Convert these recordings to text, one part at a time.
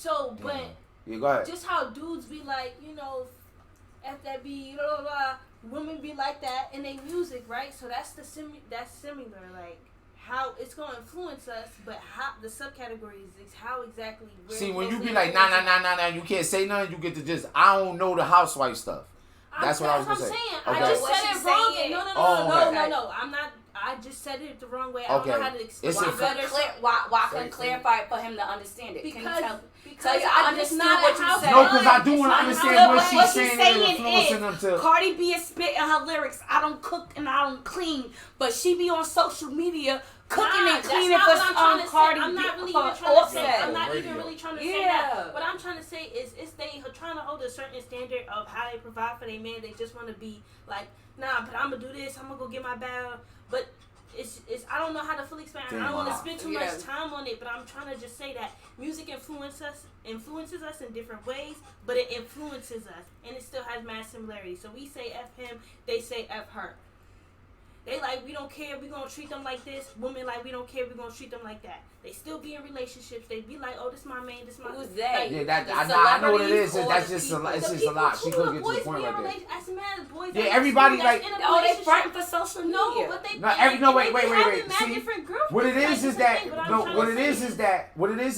So, but yeah, go ahead. Just how dudes be like, F that be, blah, blah, blah. Women be like that in their music, right? So that's that's similar, like how it's gonna influence us, but how the subcategories is how exactly. See, when you be like, nah, you can't say nothing, you get to just, I don't know the housewife stuff. That's what I was gonna say. Okay. I just said it wrong. No. I'm not. I just said it the wrong way. I don't know how to explain it. Why couldn't clarify it for him to understand it? Because, Can you because I understood what you said. No, because I do want to understand what she's saying and influencing them to. Cardi B is spitting her lyrics. I don't cook and I don't clean, but she be on social media cooking and cleaning for Cardi B. I'm not really even trying to say. I'm not even really trying to say that. What I'm trying to say is they trying to hold a certain standard of how they provide for their man. They just want to be like, nah, but I'm gonna do this. I'm gonna go get my bag. But it's I don't know how to fully explain. I don't want to spend too much time on it. But I'm trying to just say that music influences us in different ways, but it influences us, and it still has mass similarities. So we say F him, they say F her. They like, we don't care, we gonna treat them like this. Women like, we don't care, we gonna treat them like that. They still be in relationships. They be like, oh, this my man, this my. Who's that? Yeah, I know what it is. That's just it's just a lot. She couldn't get to the point right there. As a man, boys. Yeah, everybody like. Oh, they fighting for social media. No, but they. Wait. See, what it is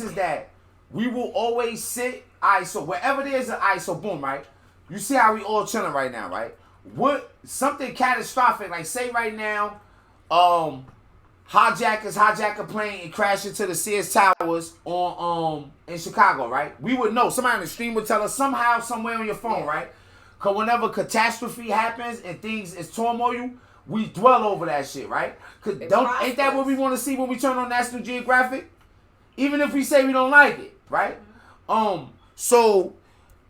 is that we will always sit. Alright, so wherever there's an ISO, boom, right? You see how we all chilling right now, right? What something catastrophic, like say right now, hijack a plane and crash into the Sears Towers on in Chicago, right? We would know. Somebody on the stream would tell us somehow, somewhere on your phone, right? Cause whenever catastrophe happens and things is turmoil, we dwell over that shit, right? Cause ain't that what we want to see when we turn on National Geographic? Even if we say we don't like it, right? So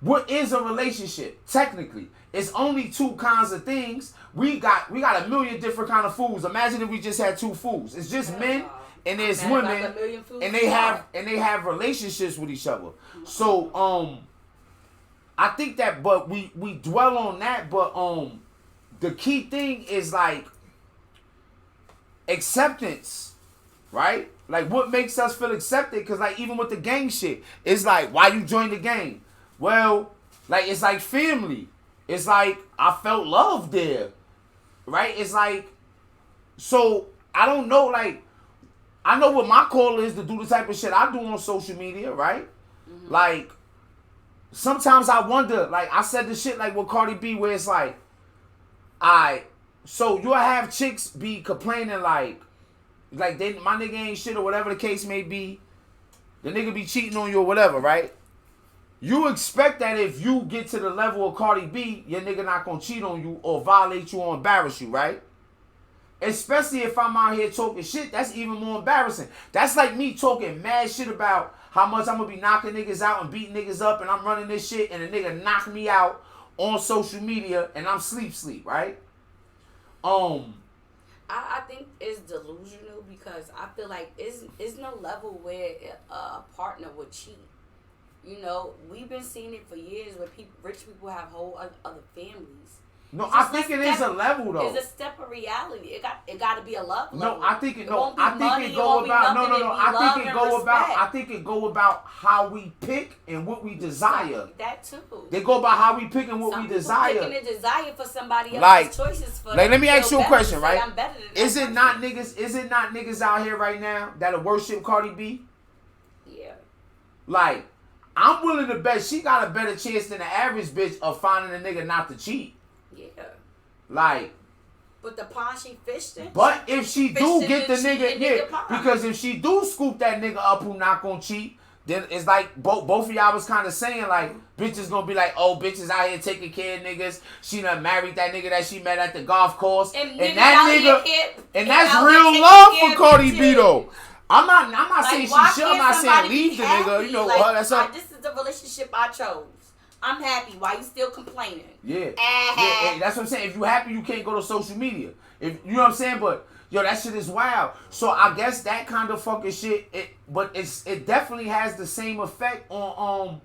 what is a relationship technically? It's only two kinds of things. We got a million different kind of fools. Imagine if we just had two fools. It's just men and there's women, and they have relationships with each other. So I think that, but we dwell on that. But the key thing is like acceptance, right? Like what makes us feel accepted? Because like even with the gang shit, it's like why you join the gang? Well, like it's like family. It's like I felt love there, right? It's like, so I don't know, like, I know what my call is to do the type of shit I do on social media, right? Mm-hmm. Like, sometimes I wonder, like, I said the shit like with Cardi B where it's like, so you'll have chicks be complaining like they, my nigga ain't shit or whatever the case may be. The nigga be cheating on you or whatever, right? You expect that if you get to the level of Cardi B, your nigga not gonna cheat on you or violate you or embarrass you, right? Especially if I'm out here talking shit, that's even more embarrassing. That's like me talking mad shit about how much I'm gonna be knocking niggas out and beating niggas up and I'm running this shit and a nigga knock me out on social media and I'm sleep, right? I think it's delusional because I feel like it's no level where a partner would cheat. You know, we've been seeing it for years where rich people have whole other families. No, I think it is a level though. It's a step of reality. It got to be a level. No, I think it. No, I think it go about. No. I think it go about how we pick and what we desire. That too. They go about how we pick and what we desire. Picking a desire for somebody else's like, choices for. Like, let me ask you a question, right? I'm better than is it not niggas out here right now that'll worship Cardi B? Yeah. Like, I'm willing to bet she got a better chance than the average bitch of finding a nigga not to cheat. Yeah. Like. But the pond she fished in. But if she do get the nigga, because if she do scoop that nigga up who not gonna cheat, then it's like both of y'all was kind of saying like bitches gonna be like, oh, bitches out here taking care of niggas. She done married that nigga that she met at the golf course, and that nigga, and that's real love for Cardi B though. I'm not saying she should. I'm not saying leave the nigga. You know, like, that's up. This is the relationship I chose. I'm happy. Why you still complaining? Yeah. Yeah, that's what I'm saying. If you happy, you can't go to social media. If you know what I'm saying, but yo, that shit is wild. So I guess that kind of fucking shit. It definitely has the same effect on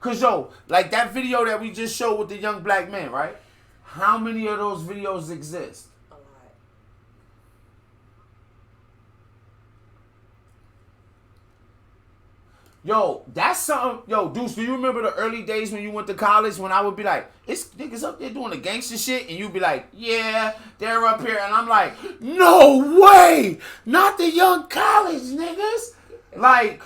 cause yo, like that video that we just showed with the young black man, right? How many of those videos exist? Yo, that's something. Yo, Deuce, do you remember the early days when you went to college when I would be like, it's niggas up there doing the gangster shit, and you'd be like, yeah, they're up here, and I'm like, no way, not the young college niggas. Like,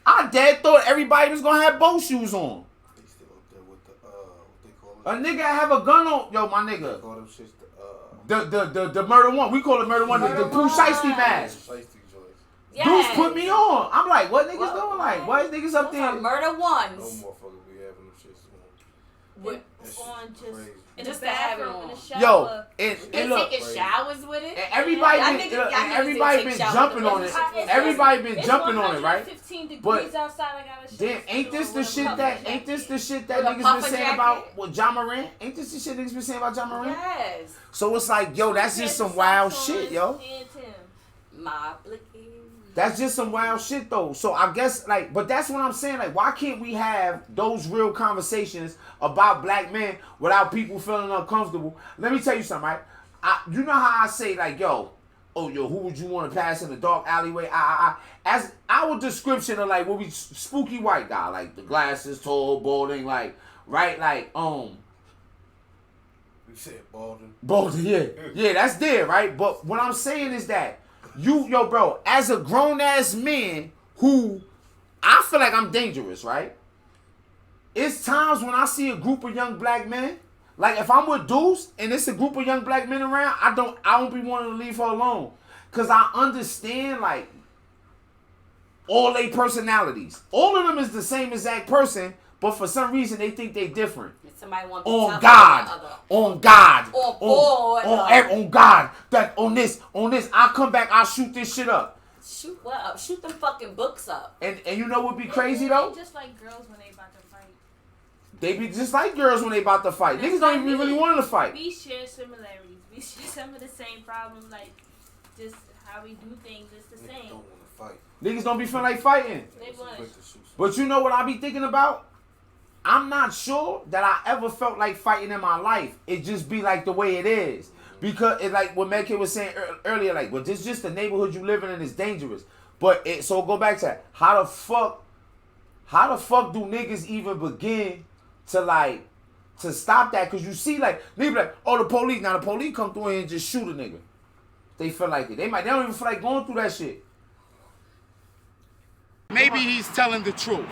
I dead thought everybody was gonna have boat shoes on. They still up there with the what they call A it? nigga have a gun on, yo, my They nigga. call them shits The murder one, we call it murder one. The Pooh Shiesty mask. shiesty joints. Deuce put me on. I'm like, what niggas doing? Like, what niggas up there? Murder No ones. motherfuckers be having them shits on. What? That shit On just crazy. in Just the to have it bathroom, in the on. shower. Yo, and They look, taking showers with it. and everybody Y'all been, niggas- y'all everybody niggas been take showers jumping with on it. it. It's- Everybody been it's jumping on it, right? 115 degrees But outside. I gotta Then ain't this the shit that With a niggas been puffer saying jacket? about with John Moran? Ain't this the shit niggas been saying about John Moran? Yes. So it's like, yo, that's just some wild shit, yo. My blicky. That's just some wild shit though. So I guess like, but that's what I'm saying. Like, why can't we have those real conversations about black men without people feeling uncomfortable? Let me tell you something, right? You know how I say like, yo, who would you want to pass in the dark alleyway? As our description of like what we spooky white guy, like the glasses, tall, balding, like right, like We said Baldwin. balding, yeah, that's there, right? But what I'm saying is that yo, bro, as a grown ass man who I feel like I'm dangerous, right? It's times when I see a group of young black men, like if I'm with Deuce and it's a group of young black men around, I don't be wanting to leave her alone. Cause I understand like all their personalities. All of them is the same exact person, but for some reason they think they different. Somebody want to On God, on God, on God, that on this, I'll come back, I'll shoot this shit up. Shoot what up? Shoot them fucking books up. And you know what'd be crazy though? Just like girls when they about to fight. They be just like girls when they about to fight. Niggas don't even really want to fight. We share similarities. We share some of the same problems, like just how we do things. It's the Niggas same. don't want to fight. Niggas don't be feeling like fighting. They want. Quick to shoot But you know what I be thinking about? I'm not sure that I ever felt like fighting in my life. It just be like the way it is. Because it like what Medkid was saying earlier, like, well, this is just the neighborhood you living in is dangerous. But so go back to that. How the fuck do niggas even begin to stop that? Cause you see like niggas be like, oh, the police. Now the police come through here and just shoot a nigga. They feel like it. They don't even feel like going through that shit. Maybe he's telling the truth.